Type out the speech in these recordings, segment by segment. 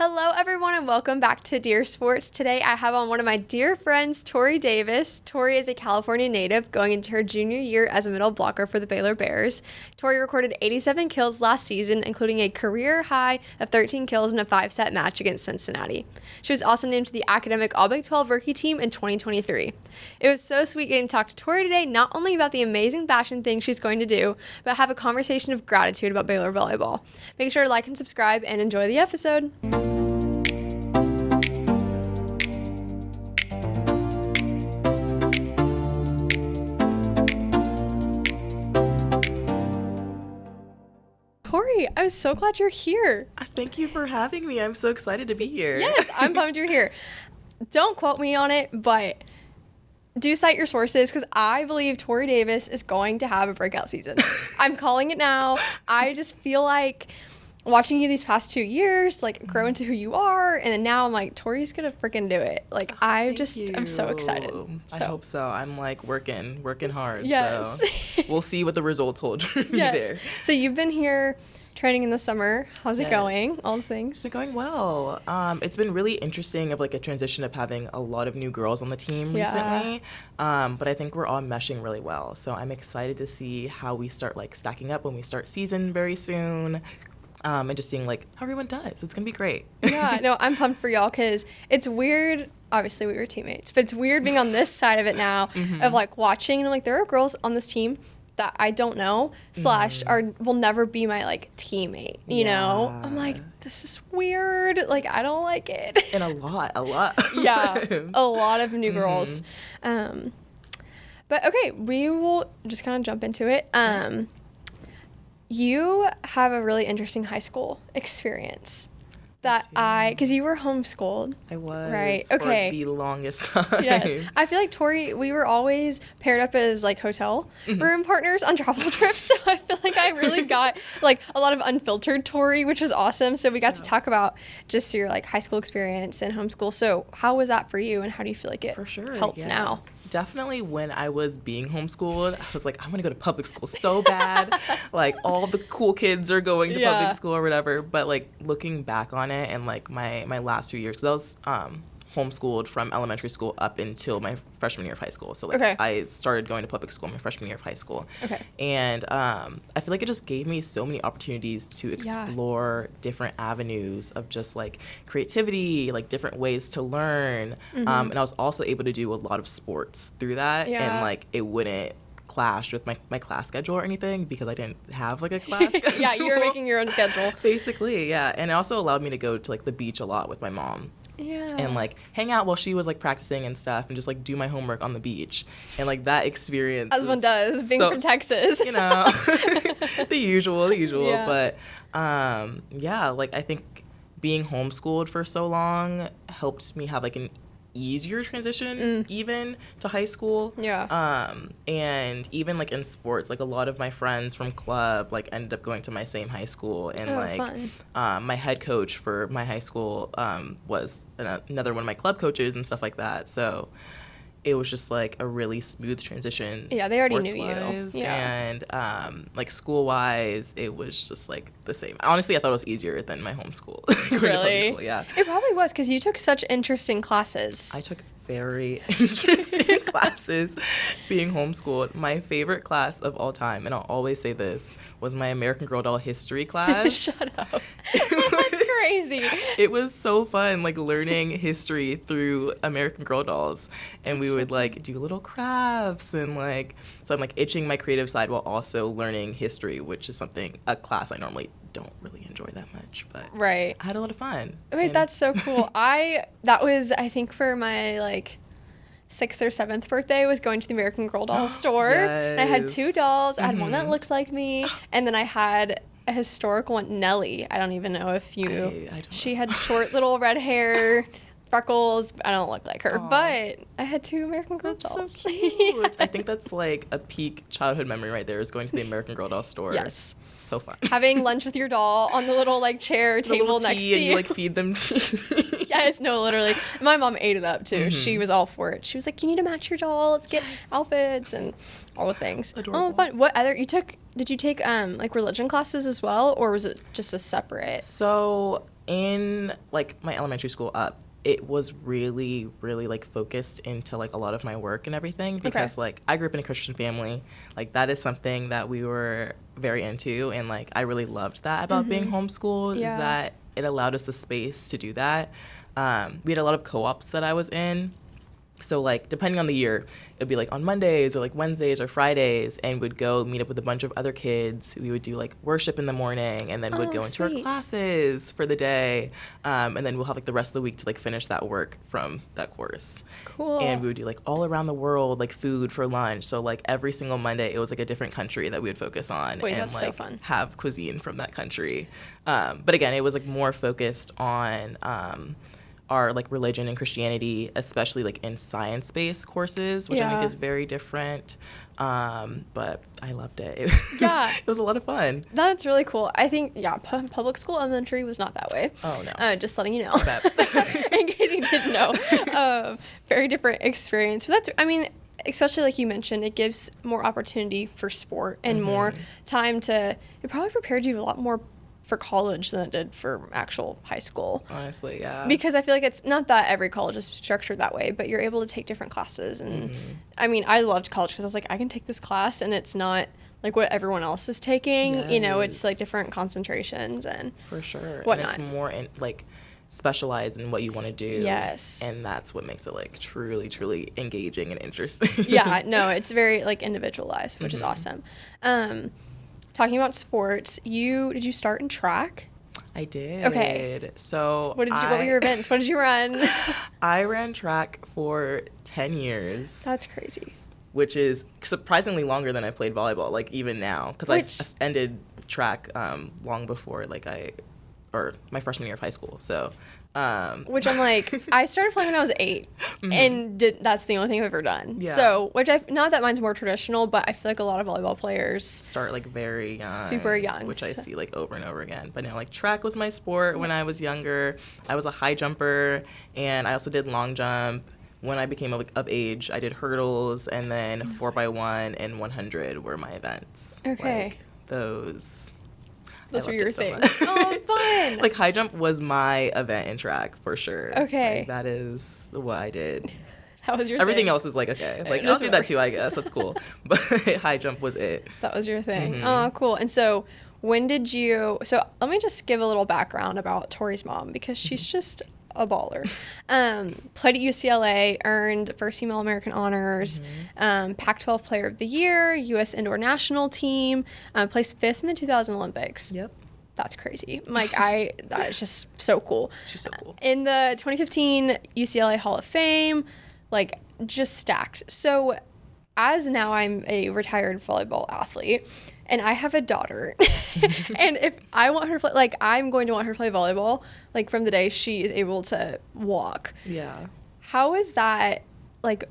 Hello, everyone, and welcome back to Dear Sports. Today, I have on one of my dear friends, Tori Davis. Tori is a California native going into her junior year as a middle blocker for the Baylor Bears. Tori recorded 87 kills last season, including a career high of 13 kills in a 5-set match against Cincinnati. She was also named to the academic All-Big 12 rookie team in 2023. It was so sweet getting to talk to Tori today, not only about the amazing fashion thing she's going to do, but have a conversation of gratitude about Baylor volleyball. Make sure to like and subscribe and enjoy the episode. Tori, I'm so glad you're here. Thank you for having me. I'm so excited to be here. Yes, I'm pumped you're here. Don't quote me on it, but do cite your sources because I believe Tori Davis is going to have a breakout season. I'm calling it now. I just feel like watching you these past 2 years, like, grow into who you are, and then now I'm like, Tori's gonna freaking do it. Like, I'm so excited. I hope so. I'm like working hard. Yes. So we'll see what the results hold for me there. So you've been here training in the summer. How's it going? All the things. It's going well. It's been really interesting of like a transition of having a lot of new girls on the team recently. But I think we're all meshing really well. So I'm excited to see how we start like stacking up when we start season very soon. And just seeing like how everyone does. It's gonna be great. Yeah, no, I'm pumped for y'all because it's weird. Obviously, we were teammates, but it's weird being on this side of it now of like watching. And I'm like, there are girls on this team that I don't know / will never be my like teammate. You know, I'm like, this is weird. Like, I don't like it. And a lot. Yeah, a lot of new girls. But okay, we will just kind of jump into it. You have a really interesting high school experience because you were homeschooled. I was. Right. For okay. the longest time. Yes. I feel like Tori, we were always paired up as like hotel room partners on travel trips. So I feel like I really got like a lot of unfiltered Tori, which was awesome. So we got to talk about just your like high school experience and homeschool. So how was that for you, and how do you feel like it helps now? Definitely when I was being homeschooled, I was like, I want to go to public school so bad. Like, all the cool kids are going to public school or whatever. But, like, looking back on it and, like, my last 2 years, because I was homeschooled from elementary school up until my freshman year of high school. So, like, I started going to public school my freshman year of high school. Okay. And I feel like it just gave me so many opportunities to explore different avenues of just, like, creativity, like, different ways to learn. And I was also able to do a lot of sports through that. Yeah. And, like, it wouldn't clash with my class schedule or anything because I didn't have, like, a class schedule. Yeah, you were making your own schedule. Basically, yeah. And it also allowed me to go to, like, the beach a lot with my mom. Yeah. And, like, hang out while she was, like, practicing and stuff and just, like, do my homework on the beach. And, like, that experience. As one does, being from Texas. You know, the usual. Yeah. But, yeah, like, I think being homeschooled for so long helped me have, like, an easier transition even to high school. Yeah. And even, like, in sports, like, a lot of my friends from club, like, ended up going to my same high school. And, my head coach for my high school was another one of my club coaches and stuff like that. So it was just, like, a really smooth transition. Yeah, they already knew you. Yeah. And, like, school-wise, it was just, like, the same. Honestly, I thought it was easier than my homeschool. Really? School, yeah. It probably was, because you took such interesting classes. I took very interesting classes being homeschooled. My favorite class of all time, and I'll always say this, was my American Girl doll history class. Shut up. That's crazy. It was so fun, like, learning history through American Girl dolls. And we would, like, do little crafts and, like, so I'm, like, itching my creative side while also learning history, which is a class I normally don't really enjoy that much, but I had a lot of fun. Wait, that's so cool. That was, I think, for my, like, 6th or 7th birthday, was going to the American Girl doll store. Yes. And I had 2 dolls. I had one that looked like me, and then I had a historical one, Nellie. I don't even know if you... She had short little red hair, freckles. I don't look like her, but I had 2 American Girl dolls. That's so cute. I think that's, like, a peak childhood memory right there, is going to the American Girl doll store. Yes. So fun. Having lunch with your doll on the little, like, chair table next to you. And you, like, feed them tea. Yes, no, literally. My mom ate it up, too. She was all for it. She was like, you need to match your doll. Let's get outfits and all the things. Adorable. Oh, fun. What other, did you take, like, religion classes as well, or was it just a separate? So in like my elementary school up, it was really, really like focused into like a lot of my work and everything because like I grew up in a Christian family. Like that is something that we were very into, and like I really loved that about being homeschooled is that it allowed us the space to do that. We had a lot of co-ops that I was in. So, like, depending on the year, it would be, like, on Mondays or, like, Wednesdays or Fridays, and we'd go meet up with a bunch of other kids. We would do, like, worship in the morning, and then we'd go into our classes for the day, and then we'll have, like, the rest of the week to, like, finish that work from that course. Cool. And we would do, like, all around the world, like, food for lunch. So, like, every single Monday, it was, like, a different country that we would focus on. Wait, and, that's like, so fun. have cuisine from that country. But, again, it was, like, more focused on our like religion and Christianity, especially like in science-based courses, which I think is very different. But I loved it. It was a lot of fun. That's really cool. I think public school elementary was not that way. Oh no. Just letting you know. In case you didn't know. Very different experience. But that's, I mean, especially like you mentioned, it gives more opportunity for sport and more time to, it probably prepared you a lot more for college than it did for actual high school. Honestly, yeah. Because I feel like it's not that every college is structured that way, but you're able to take different classes. And I mean, I loved college because I was like, I can take this class and it's not like what everyone else is taking. You know, it's like different concentrations and for sure. whatnot. And it's more in, like specialize in what you want to do. Yes. And that's what makes it like truly, truly engaging and interesting. Yeah, no, it's very like individualized, which is awesome. Talking about sports, did you start in track? I did. Okay. So what were your events? What did you run? I ran track for 10 years. That's crazy. Which is surprisingly longer than I played volleyball, like even now. Because I ended track long before my freshman year of high school. So which I'm like, I started playing when I was 8, and that's the only thing I've ever done. Yeah. So, not that mine's more traditional, but I feel like a lot of volleyball players start like very young, super young, which I see like over and over again. But now, like track was my sport when I was younger. I was a high jumper, and I also did long jump. When I became of age, I did hurdles, and then 4x1 and 100 were my events. Okay. Like, those were your thing. Oh, fun! Like high jump was my event in track for sure. Okay. Like, that is what I did. That was your Everything thing. else is like, okay. Like, I'll do that too, I guess. That's cool. But high jump was it. That was your thing. Oh, cool. And so when did you... So let me just give a little background about Tori's mom, because she's just a baller. Played at UCLA, earned first team All-American honors, Pac-12 Player of the Year, U.S. Indoor National Team, placed 5th in the 2000 Olympics. Yep. That's crazy. Like, that is just so cool. She's so cool. In the 2015 UCLA Hall of Fame, like, just stacked. So, as now I'm a retired volleyball athlete, and I have a daughter, and if I want her to play, like, I'm going to want her to play volleyball, like, from the day she is able to walk. Yeah. How is that, like,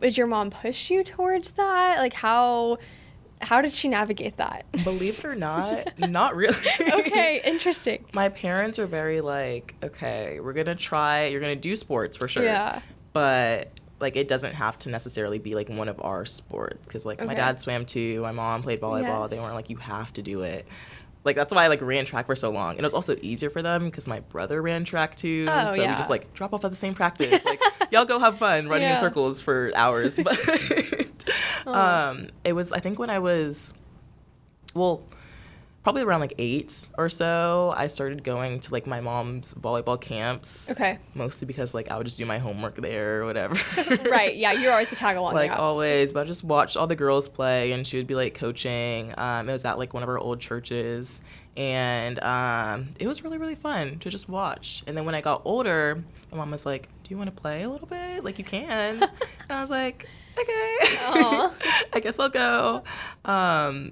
did your mom push you towards that? Like, how did she navigate that? Believe it or not, not really. Okay, interesting. My parents are very like, okay, we're going to try, you're going to do sports for sure. Yeah. But like it doesn't have to necessarily be like one of our sports, because like my dad swam too, my mom played volleyball. Yes. They weren't like, you have to do it. Like that's why I like ran track for so long, and it was also easier for them because my brother ran track too. Oh, so yeah. we just like drop off at the same practice, like y'all go have fun running in circles for hours. But it was, I think when I was, probably around like 8 or so, I started going to like my mom's volleyball camps. Okay. Mostly because like I would just do my homework there or whatever. Right. Yeah. You're always the tag along. Like always, but I just watched all the girls play, and she would be like coaching. It was at like one of our old churches, and it was really, really fun to just watch. And then when I got older, my mom was like, "Do you want to play a little bit? Like you can." And I was like, okay. I guess I'll go.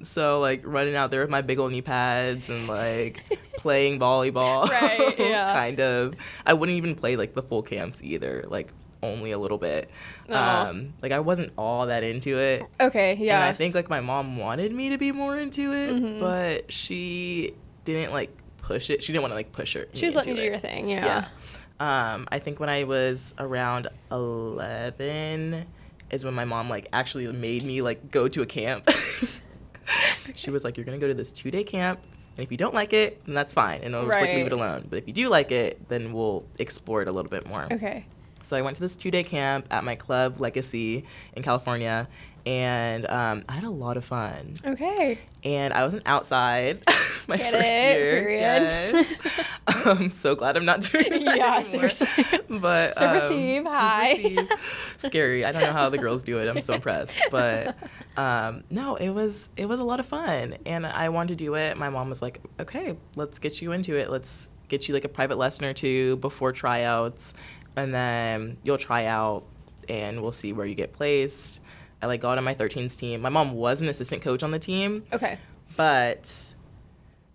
So like running out there with my big old knee pads and like playing volleyball. Right, yeah. Kind of. I wouldn't even play like the full camps either, like only a little bit. Like I wasn't all that into it. Okay, yeah. And I think like my mom wanted me to be more into it, but she didn't like push it. She didn't want to like push her. She was letting you do your thing, yeah. I think when I was around 11 is when my mom like actually made me like go to a camp. She was like, "You're gonna go to this 2-day camp. And if you don't like it, then that's fine, and I'll just like leave it alone. But if you do like it, then we'll explore it a little bit more. Okay. So I went to this 2-day camp at my club, Legacy, in California, and I had a lot of fun. Okay. And I wasn't outside my Get first it, year. period. Yes. I'm so glad I'm not doing that anymore. Seriously. But So receive, hi. Scary. I don't know how the girls do it. I'm so impressed. But no, it was a lot of fun, and I wanted to do it. My mom was like, okay, let's get you into it. Let's get you like a private lesson or two before tryouts, and then you'll try out, and we'll see where you get placed. I like got on my 13s team. My mom was an assistant coach on the team. Okay. But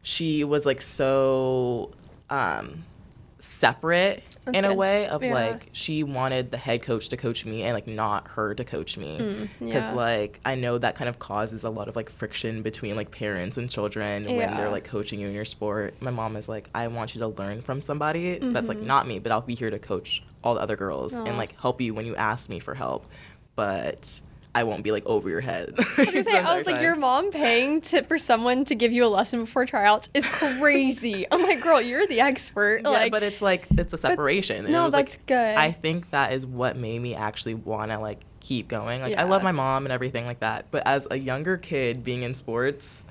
she was like so separate in a way of like she wanted the head coach to coach me and like not her to coach me, because like I know that kind of causes a lot of like friction between like parents and children when they're like coaching you in your sport. My mom is like, I want you to learn from somebody that's like not me, but I'll be here to coach all the other girls and like help you when you ask me for help, but I won't be like over your head. I was like, your mom paying for someone to give you a lesson before tryouts is crazy. I'm like, girl, you're the expert. Yeah, like, but it's like, it's a separation. No, was, that's like, good. I think that is what made me actually want to like keep going. Like I love my mom and everything like that, but as a younger kid being in sports,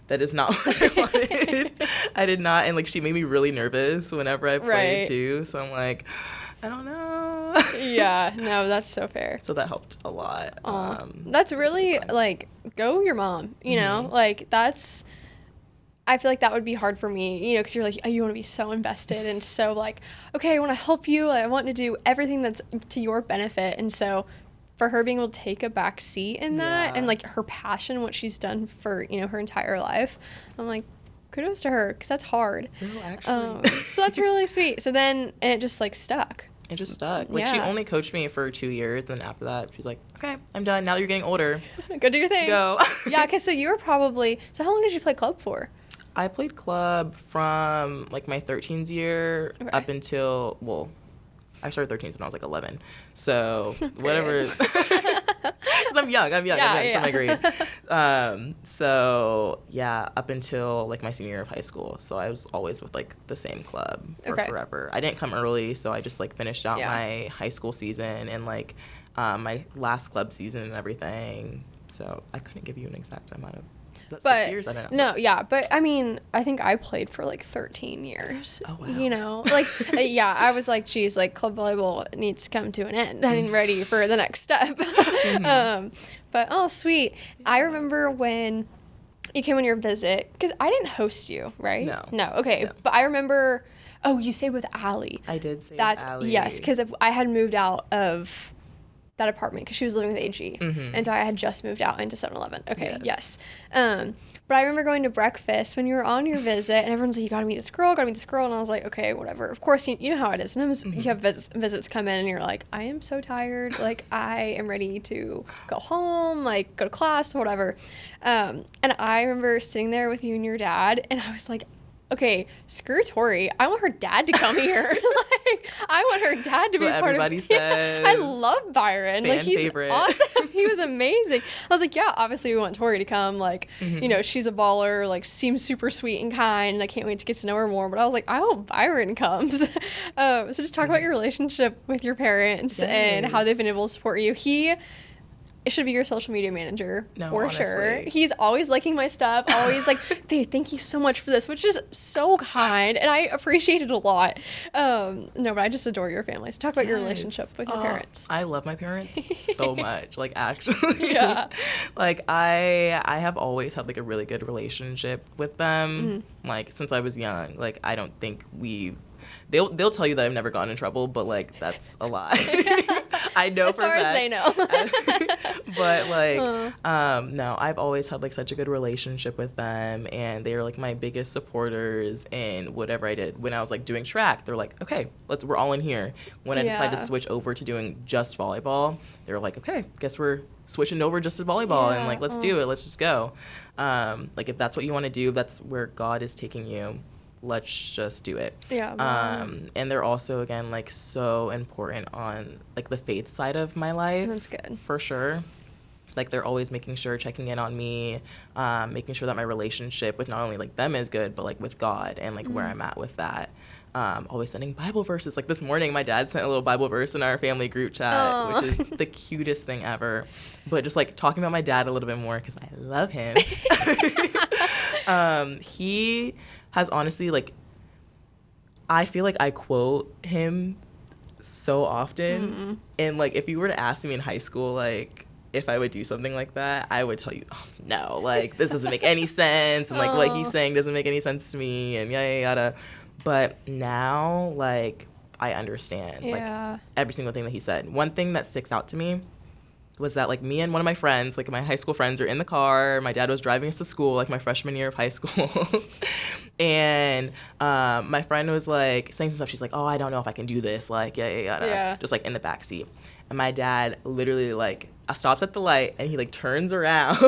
that is not what I wanted. I did not, and like she made me really nervous whenever I played too. So I'm like, I don't know. Yeah, no, that's so fair. So that helped a lot. That's really like, go your mom, you know, like that's, I feel like that would be hard for me, you know, because you're like, you want to be so invested and so like, okay, I want to help you. I want to do everything that's to your benefit. And so for her being able to take a back seat in that and like her passion, what she's done for, you know, her entire life, I'm like, kudos to her, because that's hard. No, actually. So that's really sweet. So then, and it just like stuck. It just stuck. Like she only coached me for 2 years, and after that, she's like, okay, I'm done. Now that you're getting older, go do your thing. Go. Yeah, because so you were probably, so how long did you play club for? I played club from like my 13s year up until, well, I started 13s when I was like 11. So whatever. I'm young from my grade. So yeah, up until like my senior year of high school. So I was always with like the same club for forever. I didn't come early, so I just like finished out my high school season and like my last club season and everything. So I couldn't give you an exact amount of. Is that 6 years? I don't know. No, yeah, but I mean, I think I played for like 13 years. Oh, wow. You know, like, I was like, geez, like club volleyball needs to come to an end. I'm ready for the next step. But oh, sweet. I remember when you came on your visit, because I didn't host you, right? No. Okay. No. But I remember, oh, you stayed with Allie. I did stay with Allie. Yes, because I had moved out of that apartment because she was living with AG. And so I had just moved out into 7-Eleven. Okay, yes. But I remember going to breakfast when you were on your visit, and everyone's like, you gotta meet this girl, and I was like, okay, whatever. Of course, you know how it is. Sometimes you have visits come in, and you're like, I am so tired. Like, I am ready to go home, like, go to class, or whatever. And I remember sitting there with you and your dad, and I was like, okay, screw Tori. I want her dad to come here. Like, I want her dad to be part of it. Everybody says. I love Byron. Fan like, he's favorite. Awesome. He was amazing. I was like, yeah, obviously we want Tori to come. Like, you know, she's a baller. Like, seems super sweet and kind. I can't wait to get to know her more. But I was like, I hope Byron comes. So just talk about your relationship with your parents and how they've been able to support you. It should be your social media manager for honestly. sure. He's always liking my stuff, always like, Faith, thank you so much for this, which is so kind, and I appreciate it a lot. No, but I just adore your family. So talk about your relationship with your parents. I love my parents so much. Like, actually. Yeah. Like, I have always had like a really good relationship with them. Like, since I was young. Like, I don't think they'll tell you that I've never gotten in trouble, but like that's a lie. I know as for a far fact. as they know. But like no, I've always had like such a good relationship with them, and they were like my biggest supporters in whatever I did. When I was like doing track, they're like, okay, we're all in here. When I decided to switch over to doing just volleyball, they were like, okay, guess we're switching over just to volleyball, and like let's do it, let's just go. Like if that's what you want to do, if that's where God is taking you, let's just do it. And they're also, again, like so important on like the faith side of my life. That's good. For sure. Like, they're always checking in on me, making sure that my relationship with not only, like, them is good, but, like, with God and, like, where I'm at with that. Always sending Bible verses. Like, this morning, my dad sent a little Bible verse in our family group chat, which is the cutest thing ever. But just, like, talking about my dad a little bit more, because I love him. He has honestly, like, I feel like I quote him so often. And, like, if you were to ask me in high school, like, if I would do something like that, I would tell you, oh, no, like, this doesn't make any sense. And, like, what he's saying doesn't make any sense to me, and yada, yada. But now, like, I understand, like, every single thing that he said. One thing that sticks out to me was that, like, me and one of my friends, like, my high school friends, are in the car. My dad was driving us to school, like, my freshman year of high school. And my friend was, like, saying some stuff. She's like, oh, I don't know if I can do this, like, yada, yada, just, like, in the backseat. And my dad literally, like, stops at the light, and he, like, turns around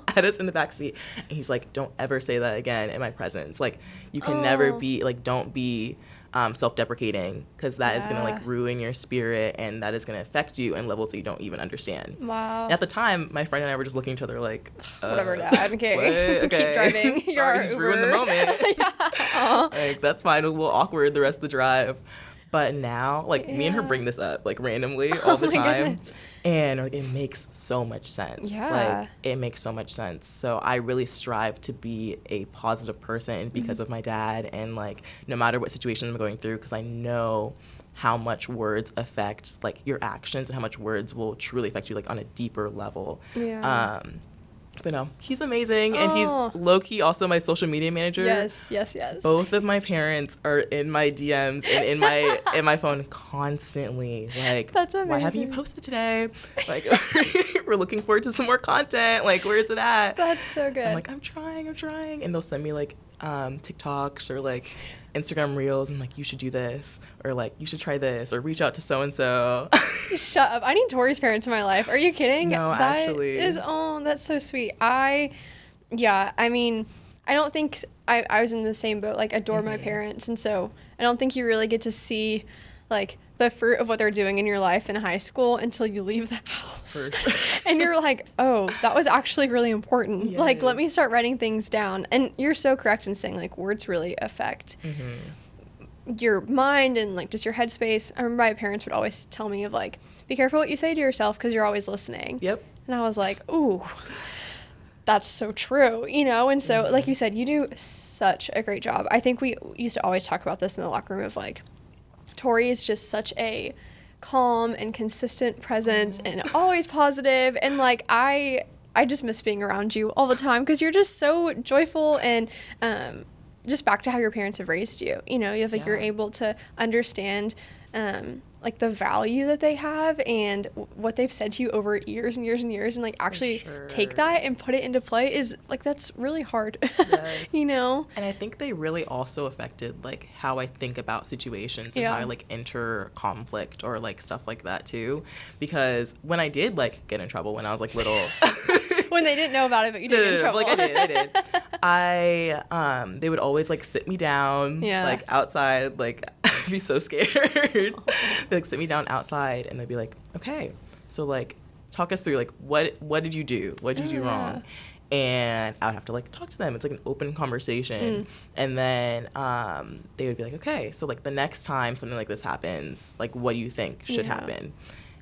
at us in the backseat, and he's like, don't ever say that again in my presence. Like, you can never be, like, don't be self-deprecating, because that is going to, like, ruin your spirit, and that is going to affect you in levels that you don't even understand. Wow. And at the time, my friend and I were just looking at each other like, whatever, Dad. Okay. Keep driving. Sorry, just ruined the moment. Like, that's fine. It was a little awkward the rest of the drive. But now, like, me and her bring this up, like, randomly all the time. Goodness. And, like, it makes so much sense. Yeah. Like, it makes so much sense. So I really strive to be a positive person because of my dad. And, like, no matter what situation I'm going through, because I know how much words affect, like, your actions, and how much words will truly affect you, like, on a deeper level. Yeah. But no, he's amazing, and he's low-key also my social media manager. Yes. Both of my parents are in my DMs and in my phone constantly. Like, that's amazing. Why haven't you posted today? Like, we're looking forward to some more content. Like, where's it at? That's so good. I'm like, I'm trying. And they'll send me, like, TikToks or, like, Instagram reels, and, like, you should do this, or, like, you should try this, or reach out to so-and-so. Shut up. I need Tori's parents in my life. Are you kidding? No, actually. That's so sweet. I mean, I don't think I was in the same boat, like, adore my parents, and so I don't think you really get to see, like, the fruit of what they're doing in your life in high school until you leave the house. For sure. And you're like, oh, that was actually really important. Yes. Like, let me start writing things down. And you're so correct in saying, like, words really affect your mind and, like, just your headspace. I remember my parents would always tell me of, like, be careful what you say to yourself because you're always listening. Yep. And I was like, ooh, that's so true, you know? And so, like you said, you do such a great job. I think we used to always talk about this in the locker room of, like, Tori is just such a calm and consistent presence and always positive. And, like, I just miss being around you all the time because you're just so joyful and just back to how your parents have raised you. You know, you have, like, you're able to understand like, the value that they have and what they've said to you over years and years and years, and, like, actually take that and put it into play is, like, that's really hard. Yes. You know? And I think they really also affected, like, how I think about situations and how I, like, enter conflict or, like, stuff like that too. Because when I did, like, get in trouble when I was, like, little. When they didn't know about it, but you did get in trouble. Like, I did. They would always, like, sit me down, like, outside, like, I'd be so scared. They'd, like, sit me down outside, and they'd be like, okay, so, like, talk us through, like, what did you do? What did you do wrong? And I would have to, like, talk to them. It's, like, an open conversation. And then they would be like, okay, so, like, the next time something like this happens, like, what do you think should happen?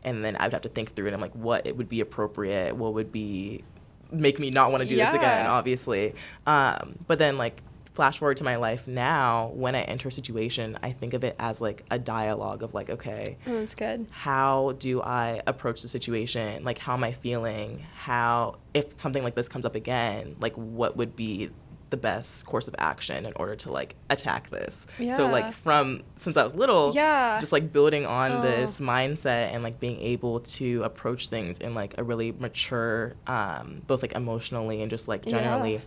And then I would have to think through it. And I'm like, what it would be appropriate? What would be make me not want to do this again, obviously. But then, like, flash forward to my life now, when I enter a situation, I think of it as, like, a dialogue of, like, okay, that's good. How do I approach the situation? Like, how am I feeling? If something like this comes up again, like, what would be the best course of action in order to, like, attack this? So, like, since I was little, just, like, building on this mindset and, like, being able to approach things in, like, a really mature, both, like, emotionally and just, like, generally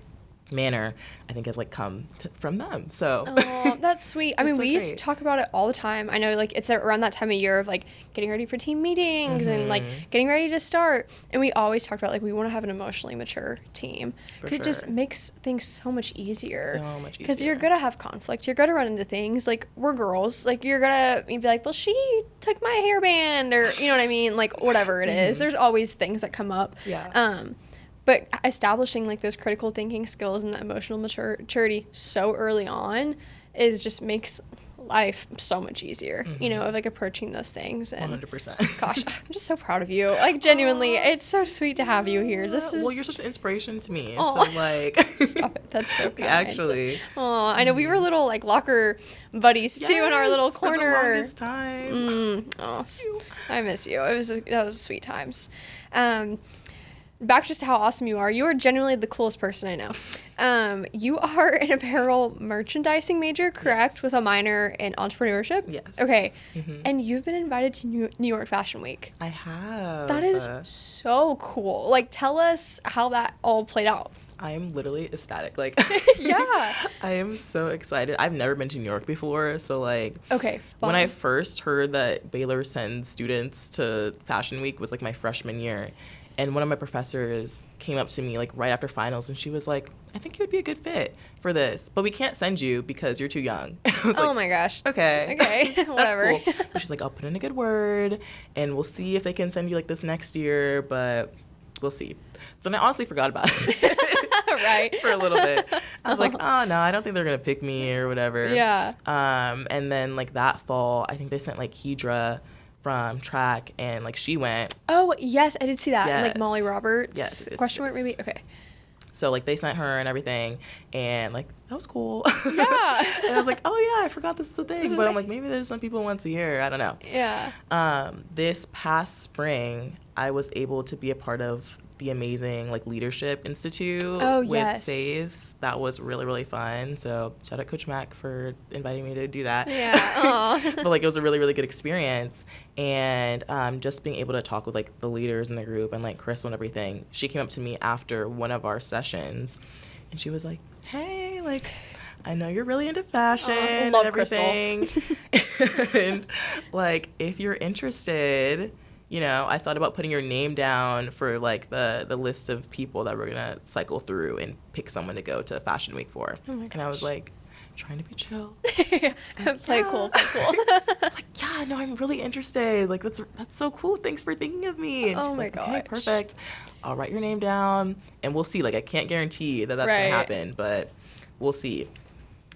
manner, I think has like come from them. So oh, that's sweet. I mean, so we used to great. talk about it all the time. I know, like, it's around that time of year of like getting ready for team meetings and like getting ready to start, and we always talked about like we want to have an emotionally mature team because it just makes things so much easier. So much easier. Because you're gonna have conflict, you're gonna run into things like we're girls, like you're gonna be like, well, she took my hairband, or you know what I mean, like whatever it is. There's always things that come up. Yeah. But establishing like those critical thinking skills and the emotional maturity so early on just makes life so much easier, you know, of like approaching those things. And 100%. gosh, I'm just so proud of you. Like genuinely, it's so sweet to have you here. This is well, you're such an inspiration to me. Aw. So like Stop it. That's so kind. Actually. Oh, I know we were little like locker buddies too in our little corner. For the longest time. I miss you. That was sweet times. Back just to how awesome you are. You are genuinely the coolest person I know. You are an apparel merchandising major, correct? Yes. With a minor in entrepreneurship? Yes. Okay. And you've been invited to New York Fashion Week. I have. That is so cool. Like, tell us how that all played out. I am literally ecstatic. Like, Yeah. I am so excited. I've never been to New York before. So, like, Okay, fun. when I first heard that Baylor sends students to Fashion Week was like my freshman year. And one of my professors came up to me like right after finals, and she was like, I think you would be a good fit for this, but we can't send you because you're too young. I was Oh like, my gosh. okay. Whatever. That's cool. But she's like, I'll put in a good word, and we'll see if they can send you like this next year, but we'll see. So then I honestly forgot about it. Right. For a little bit. I was like, oh no, I don't think they're gonna pick me or whatever. Yeah. And then like that fall, I think they sent like Kedra from track, and like she went. Oh yes, I did see that. And, like Yes. Molly Roberts. Yes. Question mark maybe. Okay. So like they sent her and everything, and like that was cool. Yeah. And I was like, oh yeah, I forgot this is a thing. This is But I'm like- like, maybe there's some people once a year. I don't know. Yeah. This past spring, I was able to be a part of the amazing like Leadership Institute with yes. SAYS. That was really, really fun. So shout out Coach Mac for inviting me to do that. Yeah. Aw. But like it was a really, really good experience. And just being able to talk with like the leaders in the group and like Crystal and everything. She came up to me after one of our sessions, and she was like, hey, like, I know you're really into fashion and love everything. And like, if you're interested, you know, I thought about putting your name down for like the list of people that we're gonna cycle through and pick someone to go to Fashion Week for. Oh my And I was gosh. like, trying to be chill. Play cool. It's like, yeah, no, I'm really interested. Like, that's so cool. Thanks for thinking of me. And Oh she's my like, okay, gosh. perfect. I'll write your name down, and we'll see. Like, I can't guarantee that that's Right. gonna happen, but we'll see.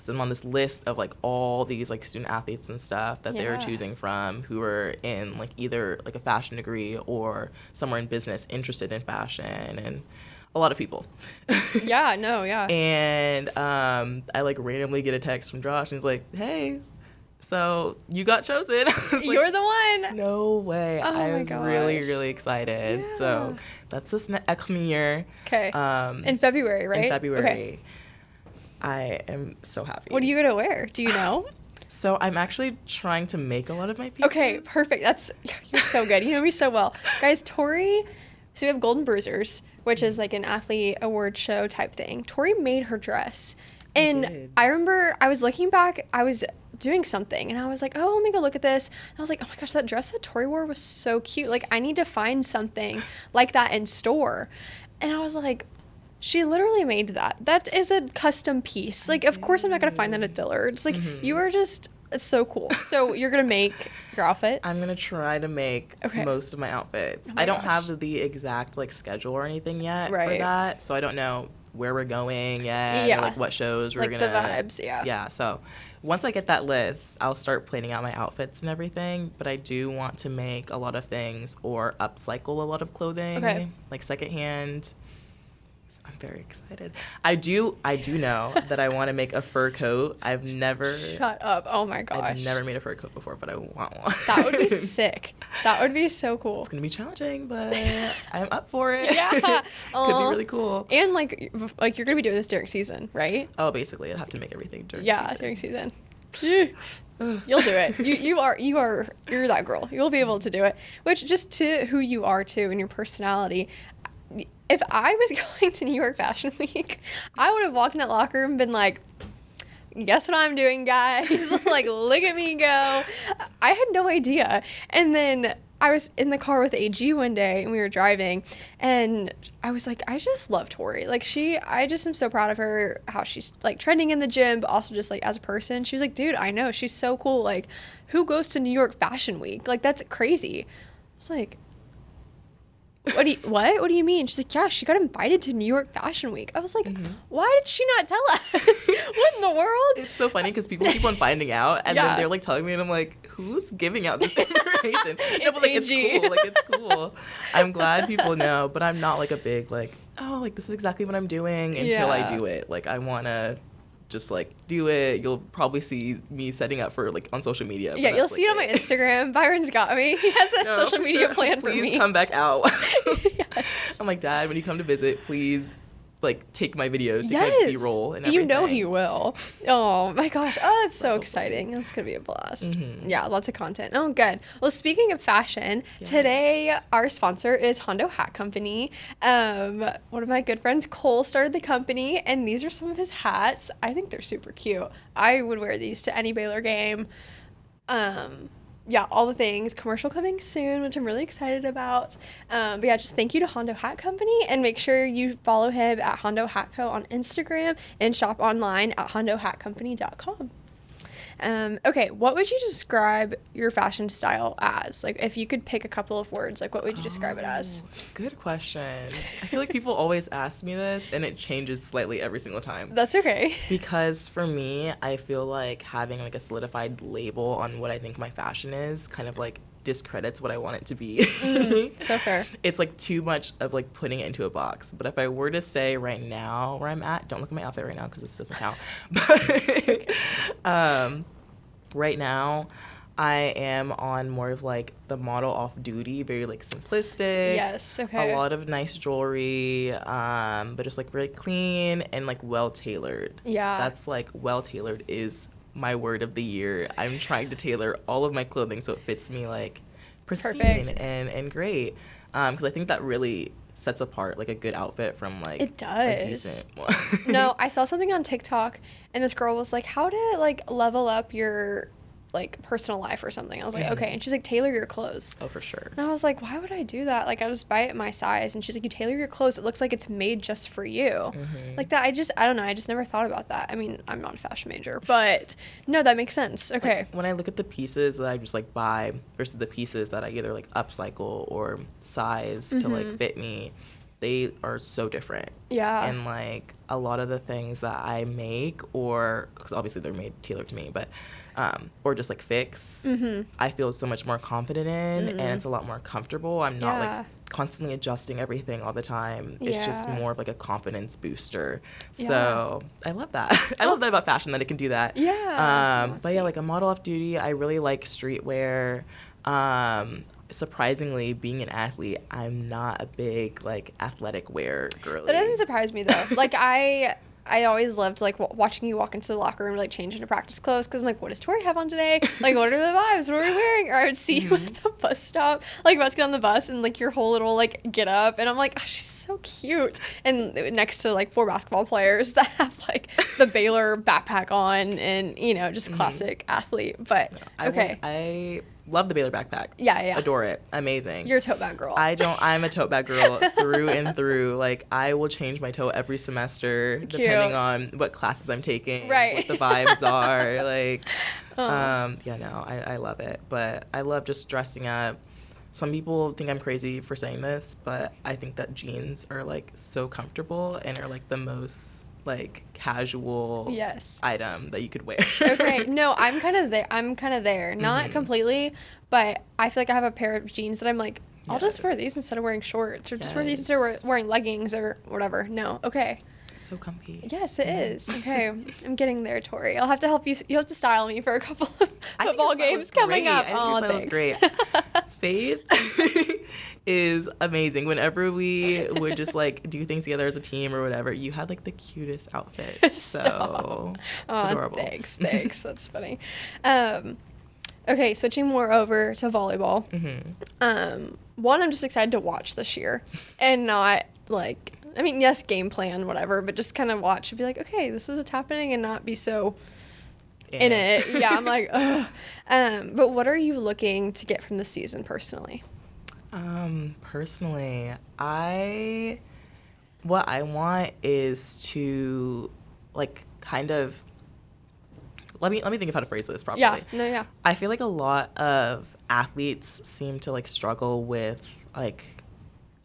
So I'm on this list of like all these like student athletes and stuff that they were Yeah. choosing from, who were in like either like a fashion degree or somewhere in business interested in fashion, and a lot of people. Yeah. No. Yeah. And I like randomly get a text from Josh, and he's like, hey, so you got chosen. I was like, You're the one. no way. Oh I my was really, gosh. really excited. So Yeah. that's this upcoming year. Okay. In In February, right? February. Okay. I am so happy. What are you gonna wear? Do you know? So I'm actually trying to make a lot of my pieces. Okay, perfect. You're so good. You know me so well. Guys, Tori, so we have Golden Bruisers, which is like an athlete award show type thing. Tori made her dress. And did. I remember I was looking back, I was doing something and I was like, oh, let me go look at this. And I was like, oh my gosh, that dress that Tori wore was so cute. Like, I need to find something like that in store. And I was like, she literally made that. That is a custom piece. Like, of course I'm not going to find that at Dillard's. Like, you are just so cool. So you're going to make your outfit? I'm going to try to make Okay. most of my outfits. Oh my I don't gosh. have the exact like schedule or anything yet for Right. that. So I don't know where we're going yet. Yeah. Or, like what shows we're Like going the to. vibes, yeah. Yeah. So once I get that list, I'll start planning out my outfits and everything. But I do want to make a lot of things or upcycle a lot of clothing. Okay. Like secondhand. I'm very excited. I do know that I want to make a fur coat. I've never Shut up. Oh my gosh. I've never made a fur coat before, but I want one. That would be sick. That would be so cool. It's gonna be challenging, but I'm up for it. Yeah. Could be Aw. really cool. And like you're gonna be doing this during season, right? Oh, basically, I'd have to make everything during Yeah, season. during season. You'll do it. You're that girl. You'll be able to do it. Which just to who you are too and your personality, if I was going to New York Fashion Week, I would have walked in that locker room and been like, guess what I'm doing, guys? Like, look at me go. I had no idea. And then I was in the car with AG one day and we were driving and I was like, I just love Tori. Like I just am so proud of her, how she's like trending in the gym, but also just like as a person. She was like, dude, I know, she's so cool. Like, who goes to New York Fashion Week? Like, that's crazy. I was like, what do you mean? She's like, yeah, she got invited to New York Fashion Week. I was like, why did she not tell us? What in the world? It's so funny because people keep on finding out and then they're like telling me and I'm like, who's giving out this information? No, but like it's cool. Like it's cool. I'm glad people know, but I'm not like a big like, oh, like this is exactly what I'm doing until I do it. Like I wanna just like do it. You'll probably see me setting up for like on social media. Yeah, you'll see it on my Instagram. Byron's got me. He has a social media plan for me. Please come back out. Yes. I'm like, Dad, when you come to visit, please like take my videos to like B-roll and everything. You know he will. Oh my gosh. Oh, it's so exciting. That's gonna be a blast. Yeah, lots of content. Oh, good. Well, speaking of fashion, today our sponsor is Hondo Hat Company. One of my good friends, Cole, started the company, and these are some of his hats. I think they're super cute. I would wear these to any Baylor game. Yeah, all the things. Commercial coming soon, which I'm really excited about. But yeah, just thank you to Hondo Hat Company, and make sure you follow him at Hondo Hat Co. on Instagram and shop online at hondohatcompany.com. Okay, what would you describe your fashion style as? Like, if you could pick a couple of words, like, what would you describe it as? Good question. I feel like people always ask me this, and it changes slightly every single time. That's okay. Because for me, I feel like having, like, a solidified label on what I think my fashion is kind of, like, discredits what I want it to be. So fair. It's, like, too much of, like, putting it into a box. But if I were to say right now where I'm at, don't look at my outfit right now because this doesn't count. But, right now, I am on more of, like, the model off-duty, very, like, simplistic. Yes, okay. A lot of nice jewelry, but just, like, really clean and, like, well-tailored. Yeah. That's, like, well-tailored is my word of the year. I'm trying to tailor all of my clothing so it fits me, like, pristine and great. Because I think that really sets apart, like, a good outfit from, like, it does. a decent one. No, I saw something on TikTok, and this girl was like, how to, like, level up your, like, personal life or something. I was like, okay. And she's like, tailor your clothes. Oh, for sure. And I was like, why would I do that? Like, I just buy it my size. And she's like, you tailor your clothes. It looks like it's made just for you. Like that. I don't know. I just never thought about that. I mean, I'm not a fashion major, but no, that makes sense. Okay. Like, when I look at the pieces that I just, like, buy versus the pieces that I either, like, upcycle or size to, like, fit me, they are so different. Yeah. And, like, a lot of the things that I make, or because obviously they're made tailored to me, but or just, like, fix, I feel so much more confident in, and it's a lot more comfortable. I'm not like constantly adjusting everything all the time. It's just more of, like, a confidence booster. So I love that. I love that about fashion, that it can do that. But yeah, like, a model off duty, I really like streetwear. Surprisingly, being an athlete, I'm not a big, like, athletic wear girly. That doesn't surprise me, though. Like, I always loved, like, watching you walk into the locker room, like, change into practice clothes, because I'm like, what does Tori have on today? Like, what are the vibes? What are we wearing? Or I would see you at the bus stop, like, about to get on the bus, and, like, your whole little, like, get up, and I'm like, oh, she's so cute. And next to, like, 4 basketball players that have, like, the Baylor backpack on, and, you know, just classic athlete. But, okay. I love the Baylor backpack. Yeah. Adore it. Amazing. You're a tote bag girl. I'm a tote bag girl through and through. Like, I will change my tote every semester depending on what classes I'm taking, what the vibes are. Like, I love it. But I love just dressing up. Some people think I'm crazy for saying this, but I think that jeans are, like, so comfortable and are, like, the most, like, casual item that you could wear. Okay, no, I'm kind of there. Not completely, but I feel like I have a pair of jeans that I'm like, I'll just wear these instead of wearing shorts, or just wear these instead of wearing leggings or whatever. No, okay. So comfy. Yes, it is. Okay, I'm getting there, Tori. I'll have to help you. You'll have to style me for a couple of football games coming up. I think your style was great. Faith is amazing. Whenever we would just, like, do things together as a team or whatever, you had, like, the cutest outfit. So it's adorable. Thanks. That's funny. Okay, switching more over to volleyball. One, I'm just excited to watch this year and not like, I mean, yes, game plan, whatever, but just kind of watch and be like, okay, this is what's happening, and not be so in it. Yeah, I'm like, ugh. But what are you looking to get from the season personally? Personally, what I want is to, like, kind of, let me think of how to phrase this properly. Yeah, no, yeah. I feel like a lot of athletes seem to, like, struggle with, like,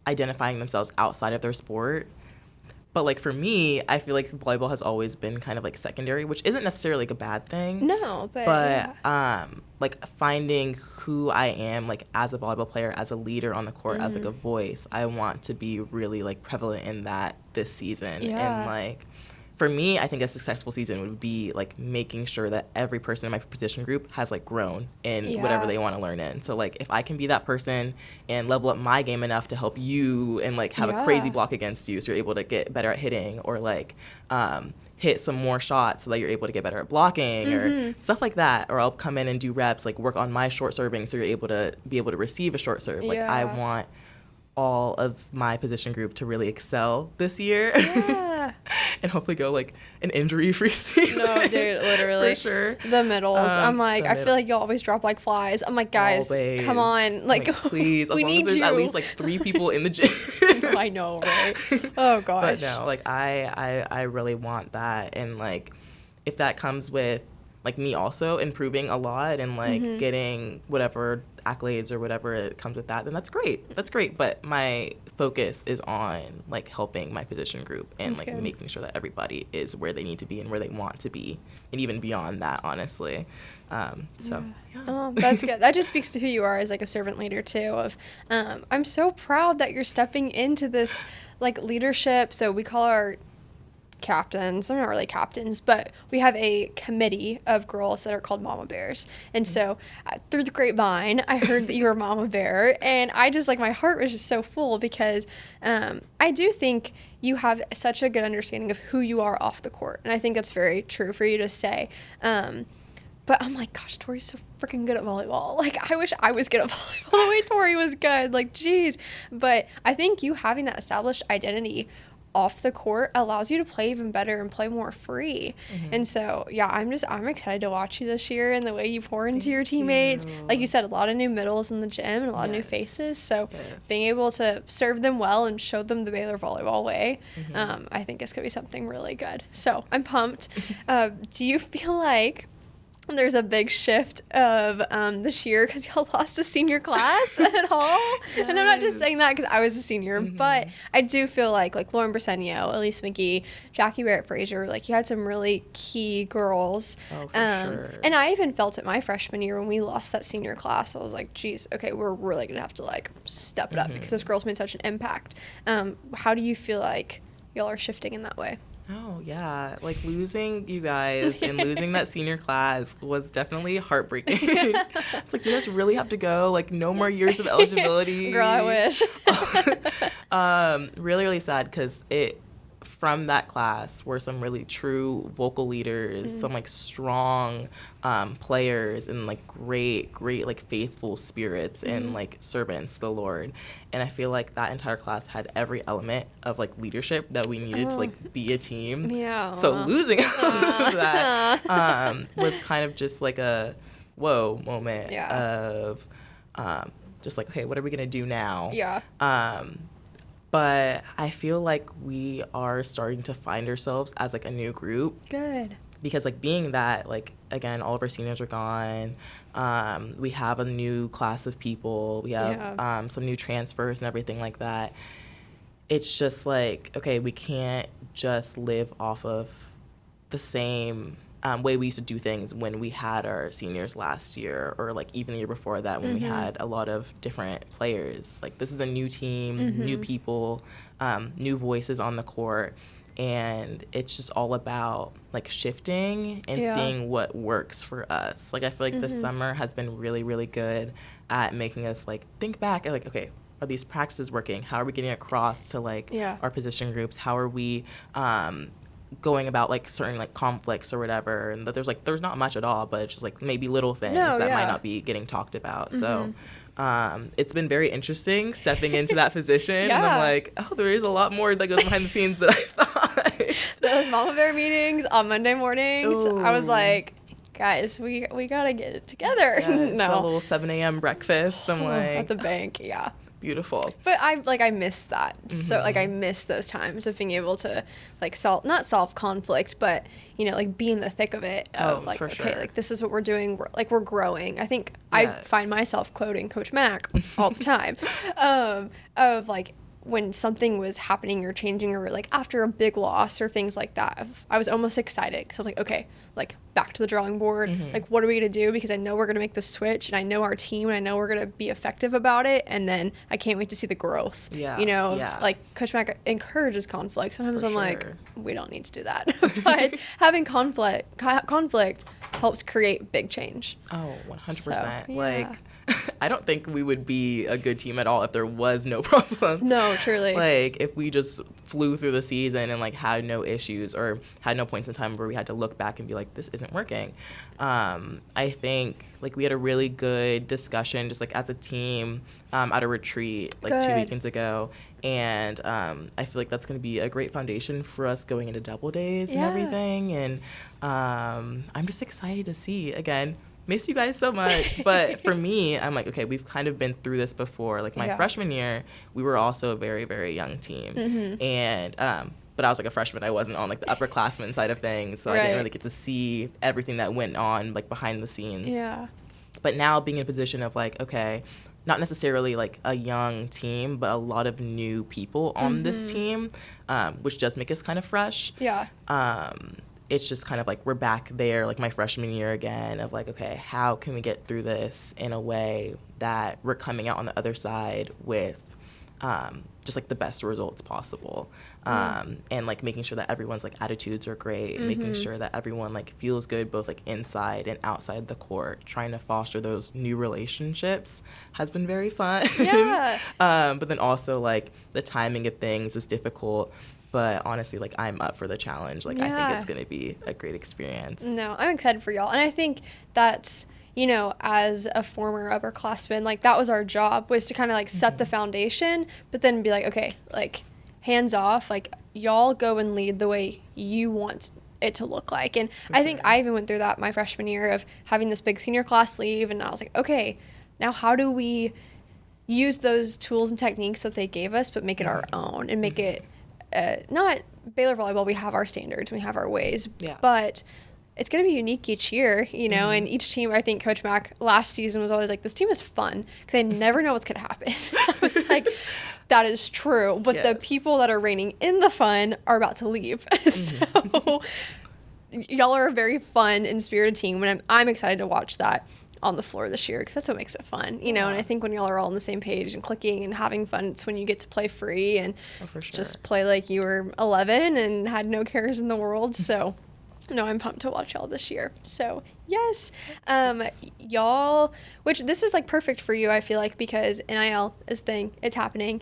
identifying themselves outside of their sport. But, like, for me, I feel like volleyball has always been kind of, like, secondary, which isn't necessarily, like, a bad thing. No, but yeah. Like, finding who I am, like, as a volleyball player, as a leader on the court, as, like, a voice, I want to be really, like, prevalent in that this season. Yeah. And, like, for me, I think a successful season would be, like, making sure that every person in my position group has, like, grown in whatever they want to learn in. So, like, if I can be that person and level up my game enough to help you and, like, have a crazy block against you so you're able to get better at hitting, or, like, hit some more shots so that you're able to get better at blocking or stuff like that. Or I'll come in and do reps, like, work on my short serving so you're able to receive a short serve. Like, I want all of my position group to really excel this year. Yeah. And hopefully go, like, an injury-free season. No, dude, literally. For sure. The middles. I'm like, I feel like you'll always drop like flies. I'm like, guys, always. Come on. Like, please. As we long need as there's you. at least, like, 3 people in the gym. I know, right? Oh, gosh. But no, like, I really want that. And, like, if that comes with, like, me also improving a lot and, like, getting whatever accolades or whatever it comes with that, then that's great. That's great. But my focus is on, like, helping my position group and, that's like, good. Making sure that everybody is where they need to be and where they want to be, and even beyond that, honestly. Yeah. Oh, that's good. That just speaks to who you are as, like, a servant leader, too, of I'm so proud that you're stepping into this, like, leadership. So we call our captains, they're not really captains, but we have a committee of girls that are called mama bears. And so through the grapevine, I heard that you were a mama bear, and I just, like, my heart was just so full because I do think you have such a good understanding of who you are off the court, and I think that's very true for you to say. But I'm like, gosh, Tori's so freaking good at volleyball. Like, I wish I was good at volleyball the way Tori was good. Like, geez. But I think you having that established identity off the court allows you to play even better and play more free. And so, yeah, I'm excited to watch you this year and the way you pour into your teammates. Like you said, a lot of new middles in the gym and a lot of new faces. So being able to serve them well and show them the Baylor volleyball way, I think it's going to be something really good. So I'm pumped. Do you feel like there's a big shift of this year because y'all lost a senior class at all? Yes. And I'm not just saying that because I was a senior, but I do feel like Lauren Briseño, Elise McGee, Jackie Barrett Frazier, like, you had some really key girls. Oh, for sure. And I even felt it my freshman year when we lost that senior class. I was like, geez, okay, we're really going to have to, like, step it up because those girls made such an impact. How do you feel like y'all are shifting in that way? Oh, yeah. Like, losing you guys and losing that senior class was definitely heartbreaking. It's like, do you guys really have to go? Like, no more years of eligibility. Girl, I wish. Really, really sad because from that class were some really true vocal leaders, some, like, strong players, and, like, great, like, faithful spirits and, like, servants to the Lord. And I feel like that entire class had every element of, like, leadership that we needed to, like, be a team. Yeah. So losing that was kind of just like a whoa moment of just like, okay, what are we gonna do now? Yeah. But I feel like we are starting to find ourselves as, like, a new group. Good. Because, like, being that, like, again, all of our seniors are gone. We have a new class of people. We have some new transfers and everything like that. It's just like, okay, we can't just live off of the same way we used to do things when we had our seniors last year, or, like, even the year before that when we had a lot of different players. Like, this is a new team, new people, new voices on the court. And it's just all about, like, shifting and seeing what works for us. Like, I feel like this summer has been really, really good at making us, like, think back and, like, okay, are these practices working? How are we getting across to, like, our position groups? How are we going about, like, certain, like, conflicts or whatever? And that there's not much at all, but it's just, like, maybe little things that might not be getting talked about. So It's been very interesting stepping into that position. Yeah. And I'm like, oh, there is a lot more that goes behind the scenes than I thought. Those Mama Bear meetings on Monday mornings, I was Ooh. like, guys, we gotta get it together. Yes, No. a little 7 a.m. breakfast. I'm like, At the bank, yeah. beautiful. But I miss that. So I miss those times of being able to not solve conflict, but be in the thick of it. Of for okay, sure. this is what we're doing. We're growing. I think I Yes. find myself quoting Coach Mack all the time, of when something was happening or changing, or after a big loss or things like that, I was almost excited because I was like, okay, back to the drawing board. What are we going to do? Because I know we're going to make the switch, and I know our team, and I know we're going to be effective about it. And then I can't wait to see the growth. Yeah. Coach Mack encourages conflict. Sometimes For I'm like, sure. we don't need to do that. But having conflict helps create big change. Oh, 100%. So, yeah. I don't think we would be a good team at all if there was no problems. No, truly. If we just flew through the season and had no issues or had no points in time where we had to look back and be like, this isn't working. I think we had a really good discussion just as a team at a retreat 2 weekends ago. And I feel like that's going to be a great foundation for us going into double days and everything. And I'm just excited to see, again, miss you guys so much. But for me, I'm like, okay, we've kind of been through this before. My freshman year, we were also a very, very young team. And but I was a freshman. I wasn't on the upperclassmen side of things. So I didn't really get to see everything that went on behind the scenes. Yeah. But now being in a position of okay, not necessarily a young team, but a lot of new people on this team, which does make us kind of fresh. Yeah. It's just kind of we're back there, my freshman year again, of okay, how can we get through this in a way that we're coming out on the other side with just the best results possible. And making sure that everyone's attitudes are great, making sure that everyone feels good both inside and outside the court. Trying to foster those new relationships has been very fun. Yeah. But then also the timing of things is difficult. But honestly, I'm up for the challenge. I think it's going to be a great experience. No, I'm excited for y'all. And I think that's, as a former upperclassman, that was our job, was to kind of set the foundation, but then be okay, hands off, y'all go and lead the way you want it to look like. And I think I even went through that my freshman year of having this big senior class leave. And I was like, okay, now how do we use those tools and techniques that they gave us, but make it our own and make it, not Baylor volleyball, we have our standards, we have our ways, but it's going to be unique each year, and each team, I think Coach Mack last season was always this team is fun because I never know what's going to happen. I was like, that is true, but the people that are reigning in the fun are about to leave. So y'all are a very fun and spirited team, and I'm excited to watch that on the floor this year because that's what makes it fun, and I think when y'all are all on the same page and clicking and having fun, it's when you get to play free and just play like you were 11 and had no cares in the world. So no, I'm pumped to watch y'all this year. So yes, y'all, which this is perfect for you, I feel because NIL is thing, it's happening.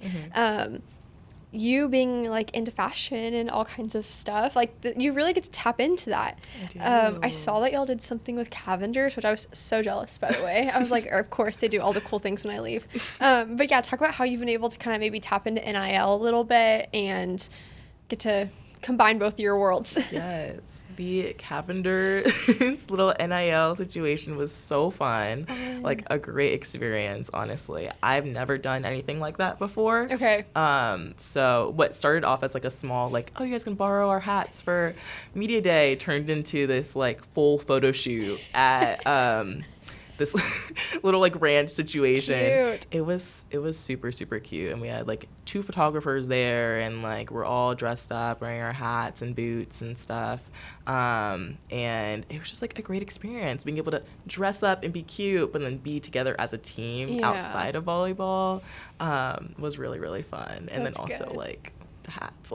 You being into fashion and all kinds of stuff, you really get to tap into that. I saw that y'all did something with Cavender's, which I was so jealous, by the way. I was of course they do all the cool things when I leave. But yeah, talk about how you've been able to kind of maybe tap into NIL a little bit and get to combine both your worlds. Yes, the Cavender's little NIL situation was so fun, a great experience, honestly. I've never done anything like that before. Okay. So what started off as a small oh, you guys can borrow our hats for media day turned into this full photo shoot at this little ranch situation. Cute. It was super, super cute, and we had 2 photographers there, and we're all dressed up wearing our hats and boots and stuff, and it was just a great experience being able to dress up and be cute but then be together as a team outside of volleyball. Was really, really fun. And That's then also good. the hats,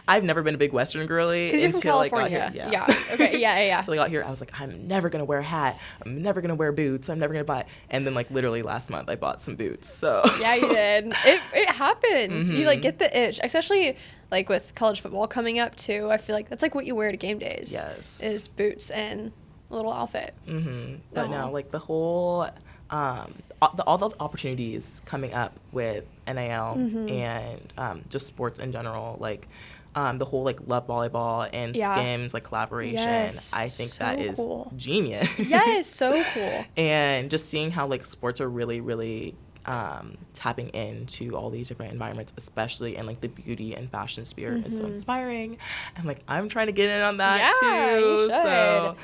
I've never been a big Western girly until I got here. Yeah. Okay. Yeah. Until I got here, I was I'm never gonna wear a hat. I'm never gonna wear boots. I'm never gonna buy. And then literally last month, I bought some boots. So yeah, you did. It happens. You get the itch, especially with college football coming up too. I feel that's what you wear to game days. Yes. Is boots, and little outfit. But no, like the whole all the opportunities coming up with NIL and just sports in general, like the whole like Love Volleyball and Skims like collaboration. Yes, I think so that is cool. genius. Yes, so cool. And just seeing how like sports are really tapping into all these different environments, especially in like the beauty and fashion sphere, is so inspiring. And like I'm trying to get in on that too. You should. So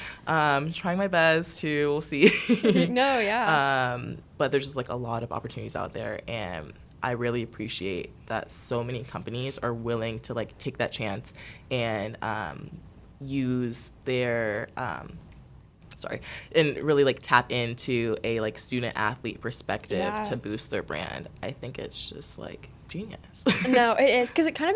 trying my best to, we'll see. No, yeah. But there's just like a lot of opportunities out there, and I really appreciate that so many companies are willing to like take that chance and use their and really like tap into a like student athlete perspective to boost their brand. I think it's just like genius. No, it is, because it kind of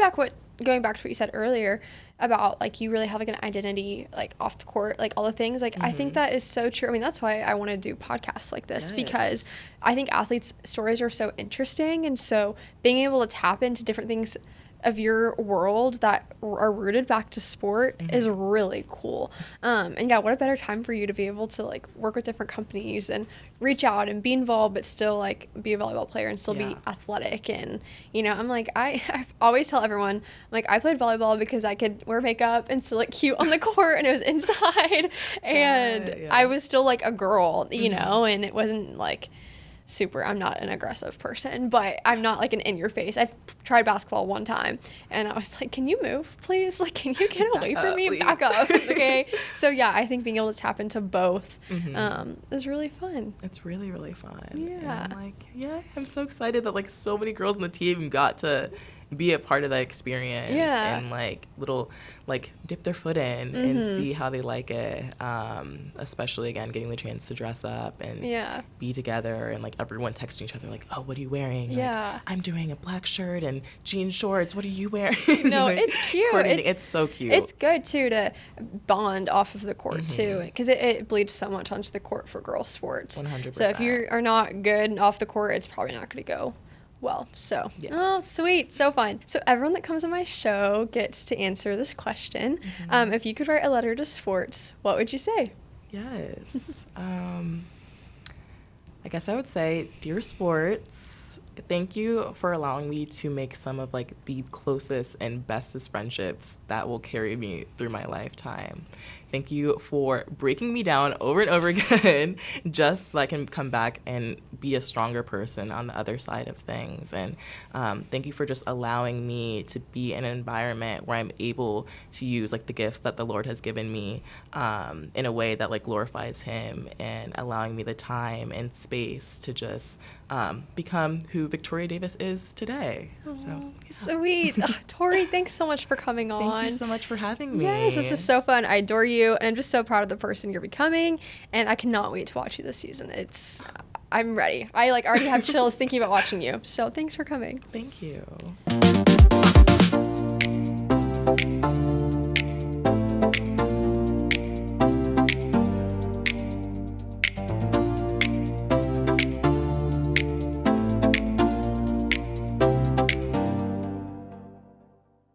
going back to what you said earlier about like you really have like an identity like off the court, like all the things, like I think that is so true. I mean, that's why I want to do podcasts like this, because I think athletes' stories are so interesting, and so being able to tap into different things of your world that are rooted back to sport is really cool. And yeah, what a better time for you to be able to like work with different companies and reach out and be involved, but still like be a volleyball player and still be athletic. And, you know, I'm like, I always tell everyone, like, I played volleyball because I could wear makeup and still look cute on the court, and it was inside. And I was still like a girl, you know, and it wasn't like I'm not an aggressive person, but I'm not like an in your face. I tried basketball one time and I was like, can you move, please? Like, can you get away from me? Please. Back up. Okay. So yeah, I think being able to tap into both is really fun. It's really, really fun. Yeah. And I'm like, I'm so excited that like so many girls on the team got to be a part of that experience and like little like dip their foot in and see how they like it, especially again getting the chance to dress up and be together, and like everyone texting each other like, oh, what are you wearing? Like, I'm doing a black shirt and jean shorts, what are you wearing? No, like, it's cute. It's so cute. It's good too to bond off of the court too, because it bleeds so much onto the court for girls sports. 100%. So if you are not good off the court, it's probably not going to go well. So oh, sweet, so fun. So everyone that comes on my show gets to answer this question. If you could write a letter to sports, what would you say? Yes. I guess I would say, dear sports, thank you for allowing me to make some of like the closest and bestest friendships that will carry me through my lifetime. Thank you for breaking me down over and over again just so I can come back and be a stronger person on the other side of things. And thank you for just allowing me to be in an environment where I'm able to use like the gifts that the Lord has given me in a way that like glorifies Him, and allowing me the time and space to just become who Victoria Davis is today. So sweet. Tori, thanks so much for coming on. Thank you so much for having me. Yes, this is so fun. I adore you, and I'm just so proud of the person you're becoming, and I cannot wait to watch you this season. I'm ready. I like already have chills thinking about watching you. So thanks for coming. Thank you.